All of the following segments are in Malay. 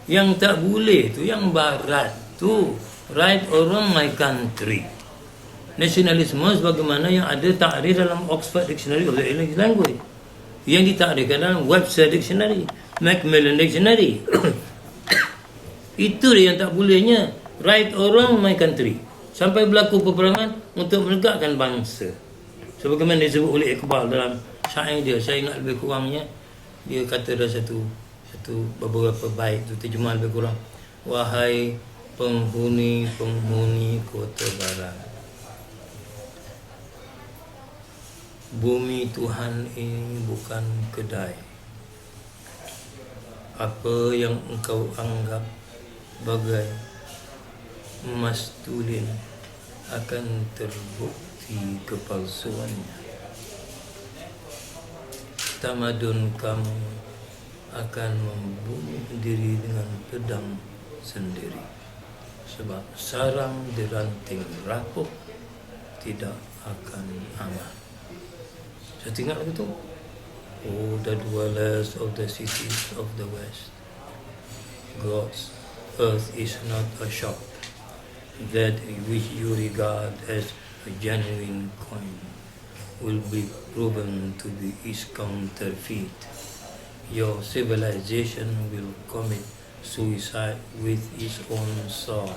Yang tak boleh tu yang barat tu, right or wrong my country. Nasionalisme sebagaimana yang ada takrif dalam Oxford Dictionary of the English Language, yang ditakrifkan dalam Webster Dictionary, Macmillan Dictionary. Itu dia yang tak bolehnya, right or wrong my country, sampai berlaku peperangan untuk menegakkan bangsa. Sebagaimana disebut oleh Iqbal dalam syair dia, saya ingat lebih kurangnya, dia kata dalam satu beberapa bait tu, terjemah lebih kurang, wahai penghuni kota barat, bumi Tuhan ini bukan kedai. Apa yang engkau anggap bagai emas tulin akan terbukti kepalsuannya. Tamadun kamu akan membunuh diri dengan pedang sendiri, sebab sarang di ranting rapuh tidak akan aman. Saya tengok lagu tu. Oh, the dwellers of the cities of the west, God's earth is not a shop that which you regard as a genuine coin will be proven to be its counterfeit. Your civilization will commit suicide with its own sword,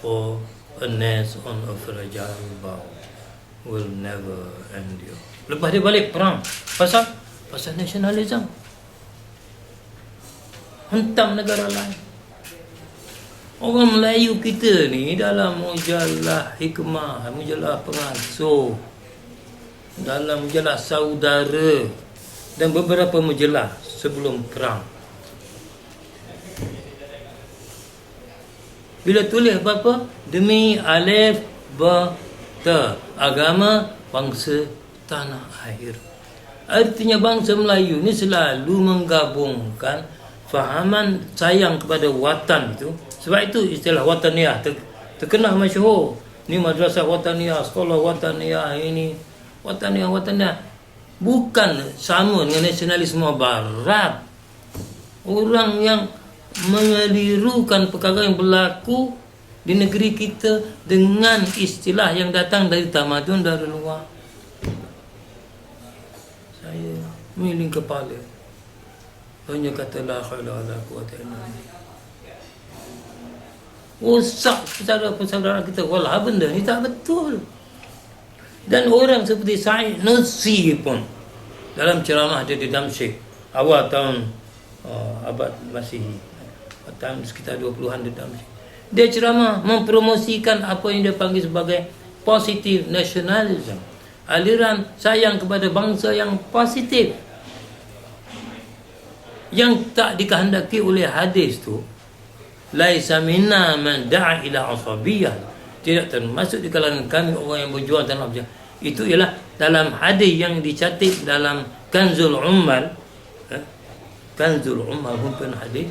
for a nest on a fragile bough will never endure. Lepas dia balik perang, pasal nasionalisme, hentam negara lain. Orang Melayu kita ni dalam mujallah Hikmah, mujallah Pengasuh, dalam mujallah Saudara, dan beberapa mujallah sebelum perang, bila tulis apa-apa, demi alif ba ta, agama, bangsa, tanah air. Artinya bangsa Melayu ni selalu menggabungkan fahaman sayang kepada watan itu. Sebab itu istilah wataniyah terkenal masyhur. Ni madrasah wataniyah, sekolah wataniyah, ini wataniyah. Bukan sama dengan nasionalisme barat. Orang yang mengelirukan perkara yang berlaku di negeri kita dengan istilah yang datang dari tamadun dari luar. Saya miling kepala, hanya kata la haula wala quwwata illa billah. Rosak persaudaraan kita. Walah, benda ni tak betul. Dan orang seperti Said Nursi pun dalam ceramah dia di Damsyik awal tahun abad Masihi, tahun sekitar 20-an di Damsyik, dia ceramah mempromosikan apa yang dia panggil sebagai positive nationalism, aliran sayang kepada bangsa yang positif, yang tak dikehendaki oleh hadis tu. Laisa minna man da'a ila asabiyyah, tidak termasuk di kalangan kami orang yang berjuang tanpa berjuang. Itu ialah dalam hadis yang dicatat dalam Kanzul Ummal. Kanzul Ummal pun hadis,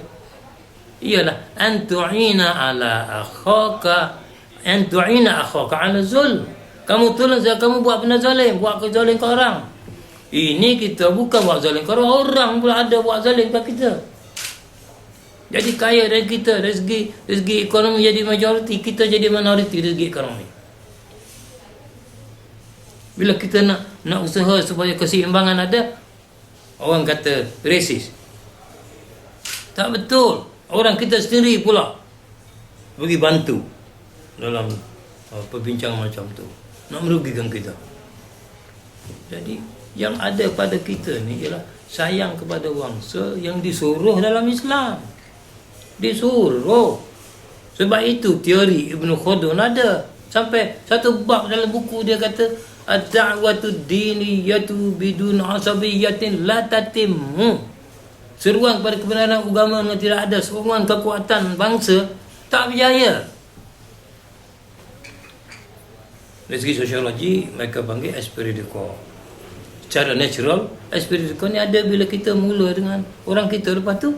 ialah antu'ina ala akhaka, antu'ina akhaka ala zulm. Kamu tolong saya, kamu buat benda zalim, buat kezalim ke orang. Ini kita bukan buat zalim ke orang pula ada buat zalim ke kita. Jadi kaya dari kita, rezeki ekonomi jadi majoriti, kita jadi minoriti rezeki ekonomi. Bila kita nak usaha supaya keseimbangan ada, orang kata resis. Tak betul. Orang kita sendiri pula bagi bantu dalam perbincangan macam tu, nak merugikan kita. Jadi yang ada pada kita ni ialah sayang kepada bangsa yang disuruh dalam Islam. Disuruh. Sebab itu teori Ibn Khaldun ada. Sampai satu bab dalam buku dia kata, ad-da'watu diniyatu bidun asabiyyatin la tatimmu. Seruan kepada kebenaran agama yang tidak ada seruan kekuatan bangsa tak berjaya. Dari segi sosiologi mereka panggil esprit de corps. Secara natural esprit de corps ni ada bila kita mula dengan orang kita, lepas tu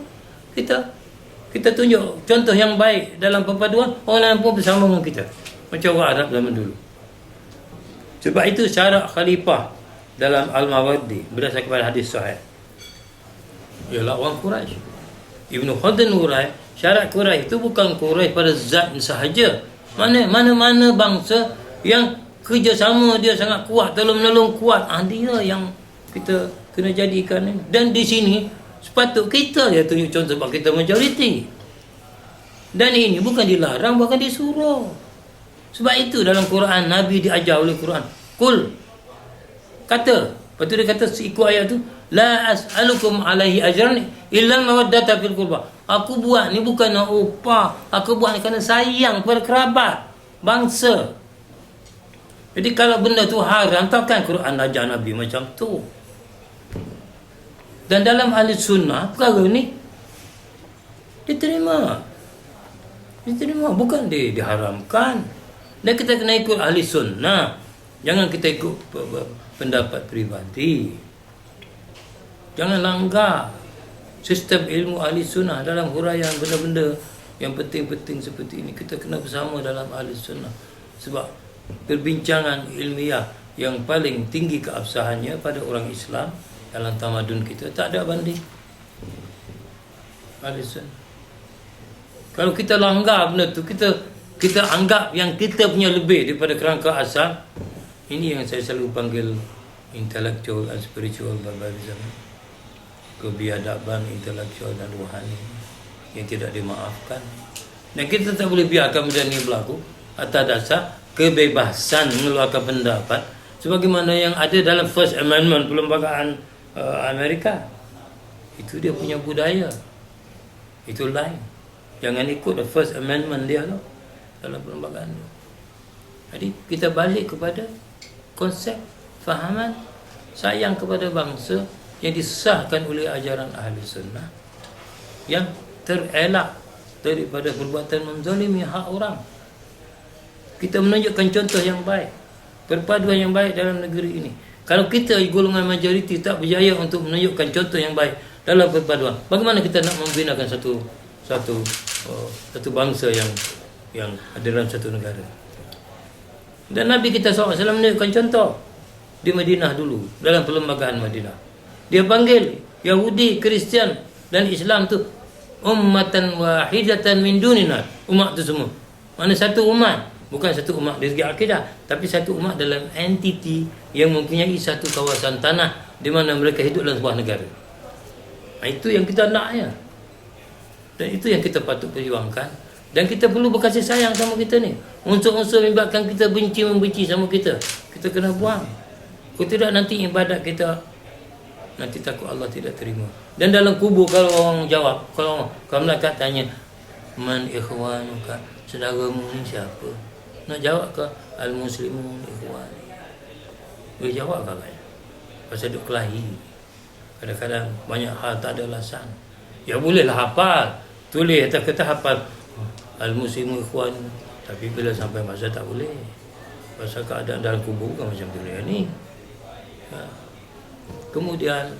kita tunjuk contoh yang baik dalam perpaduan, orang lain pun bersama dengan kita, macam orang Arab zaman dulu. Sebab itu syarat khalifah dalam Al-Mawardi berdasarkan kepada hadis sahih ialah orang Quraisy. Ibnu Khaldun urai, syarat Quraisy itu bukan Quraisy pada zat sahaja. Mana bangsa yang kerjasama dia sangat kuat, tolong-menolong kuat, dia yang kita kena jadikan ini. Dan di sini sepatut kita dia tunjuk contoh sebab kita majoriti. Dan ini bukan dilarang, bahkan disuruh. Sebab itu dalam Quran Nabi diajar oleh Quran, kul, kata, lepas tu dia kata ikut ayat tu, la as'alukum alaihi ajran illa mawaddata fil qurba. Aku buat ni bukan nak upah, aku buat ni kerana sayang kepada kerabat, bangsa. Jadi kalau benda tu haram, takkan Quran ajar Nabi macam tu. Dan dalam ahli sunnah perkara ni diterima, bukan diharamkan. Dan kita kena ikut ahli sunnah, jangan kita ikut pendapat peribadi. Jangan langgar sistem ilmu ahli sunnah dalam huraian benda-benda yang penting-penting seperti ini. Kita kena bersama dalam ahli sunnah. Sebab perbincangan ilmiah yang paling tinggi keabsahannya pada orang Islam dalam tamadun kita tak ada banding ahli sunnah. Kalau kita langgar benda tu, kita anggap yang kita punya lebih daripada kerangka asal. Ini yang saya selalu panggil intellectual and spiritual barbarism, kebiadaban intelektual dan rohani yang tidak dimaafkan. Dan kita tak boleh biarkan benda ini berlaku atas dasar kebebasan mengeluarkan pendapat sebagaimana yang ada dalam First Amendment perlembagaan Amerika. Itu dia punya budaya, itu lain. Jangan ikut the First Amendment dia tu dalam perlembagaan tu. Jadi kita balik kepada konsep fahaman sayang kepada bangsa yang disahkan oleh ajaran ahli sunnah, yang terelak daripada perbuatan menzalimi hak orang. Kita menunjukkan contoh yang baik, perpaduan yang baik dalam negeri ini. Kalau kita golongan majoriti tak berjaya untuk menunjukkan contoh yang baik dalam perpaduan, bagaimana kita nak membinakan satu bangsa yang ada dalam satu negara? Dan Nabi kita SAW menunjukkan contoh di Madinah dulu, dalam perlembagaan Madinah. Dia panggil Yahudi, Kristian dan Islam tu ummatan wahidatan min dunina. Umat tu semua. Mana satu umat, bukan satu umat dari segi akidah, tapi satu umat dalam entiti yang mempunyai satu kawasan tanah di mana mereka hidup dalam sebuah negara. Itu yang kita nak ya. Dan itu yang kita patut perjuangkan. Dan kita perlu berkasih sayang sama kita ni. Unsur-unsur menyebabkan kita membenci sama kita, kita kena buang. Kalau tidak nanti ibadat kita nanti takut Allah tidak terima. Dan dalam kubur kalau orang jawab, kalau malaikat tanya, man ikhwanuka, saudaramu ni siapa? Nak jawab ke al-muslimun ikhwan? Boleh jawab katanya. Pasal duk kelahi. Kadang-kadang banyak hal tak ada alasan. Ya bolehlah hafal, tulis atau kata hafal al-muslimun ikhwan, tapi bila sampai masa tak boleh. Pasal keadaan dalam kubur bukan macam dunia ni. Kemudian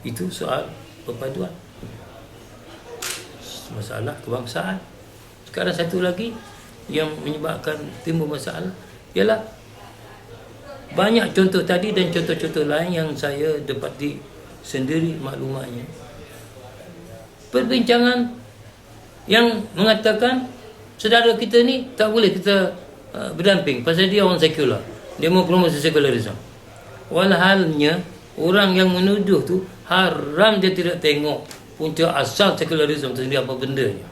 itu soal perpaduan, masalah kebangsaan. Sekarang satu lagi yang menyebabkan timbul masalah ialah banyak contoh tadi dan contoh-contoh lain yang saya dapati sendiri maklumatnya. Perbincangan yang mengatakan saudara kita ni tak boleh kita berdamping pasal dia orang sekular, dia mau promosi sekularisme. Walhalnya orang yang menuduh tu haram dia tidak tengok punca asal sekularisme tu sendiri apa bendanya.